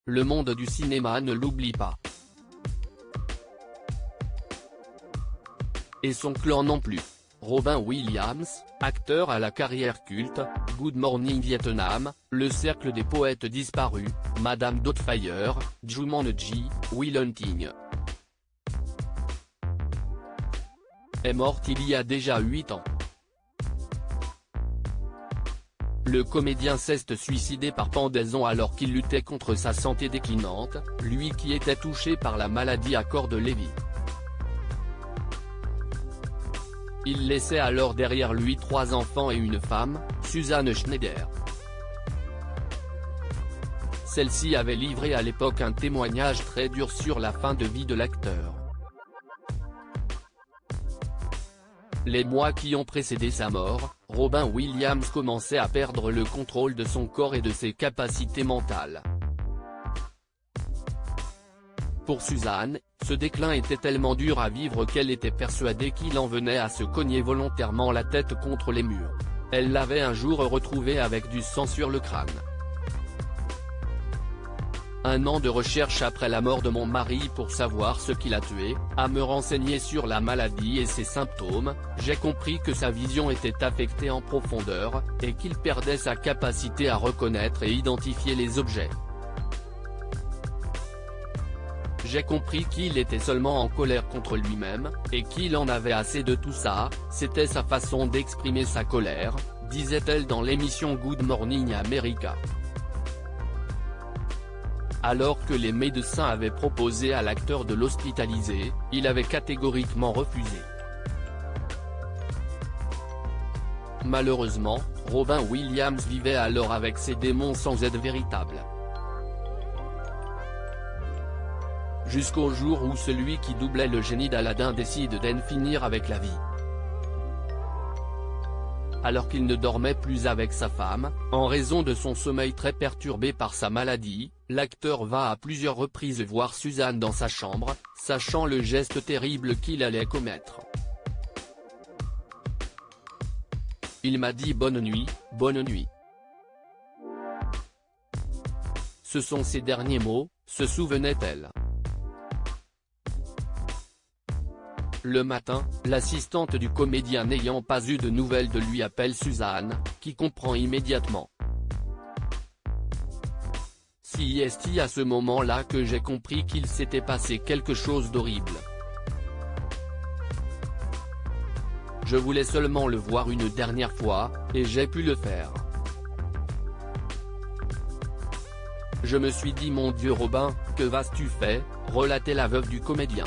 le monde du cinéma ne l'oublie pas. Et son clan non plus. Robin Williams, acteur à la carrière culte, Good Morning Vietnam, Le Cercle des Poètes Disparus, Madame Doubtfire, Jumanji, Will Hunting, est mort il y a déjà 8 ans. Le comédien s'est suicidé par pendaison alors qu'il luttait contre sa santé déclinante, lui qui était touché par la maladie à corps de Lévy. Il laissait alors derrière lui 3 enfants et une femme, Suzanne Schneider. Celle-ci avait livré à l'époque un témoignage très dur sur la fin de vie de l'acteur. Les mois qui ont précédé sa mort, Robin Williams commençait à perdre le contrôle de son corps et de ses capacités mentales. Pour Suzanne, ce déclin était tellement dur à vivre qu'elle était persuadée qu'il en venait à se cogner volontairement la tête contre les murs. Elle l'avait un jour retrouvé avec du sang sur le crâne. Un an de recherche après la mort de mon mari pour savoir ce qui l'a tué, à me renseigner sur la maladie et ses symptômes, j'ai compris que sa vision était affectée en profondeur, et qu'il perdait sa capacité à reconnaître et identifier les objets. J'ai compris qu'il était seulement en colère contre lui-même, et qu'il en avait assez de tout ça, c'était sa façon d'exprimer sa colère, disait-elle dans l'émission Good Morning America. Alors que les médecins avaient proposé à l'acteur de l'hospitaliser, il avait catégoriquement refusé. Malheureusement, Robin Williams vivait alors avec ses démons sans aide véritable. Jusqu'au jour où celui qui doublait le génie d'Aladin décide d'en finir avec la vie. Alors qu'il ne dormait plus avec sa femme, en raison de son sommeil très perturbé par sa maladie, l'acteur va à plusieurs reprises voir Suzanne dans sa chambre, sachant le geste terrible qu'il allait commettre. Il m'a dit bonne nuit, bonne nuit. Ce sont ses derniers mots, se souvenait-elle. Le matin, l'assistante du comédien n'ayant pas eu de nouvelles de lui appelle Suzanne, qui comprend immédiatement. C'est à ce moment-là que j'ai compris qu'il s'était passé quelque chose d'horrible. Je voulais seulement le voir une dernière fois, et j'ai pu le faire. Je me suis dit mon Dieu Robin, que vas-tu faire, relatait la veuve du comédien.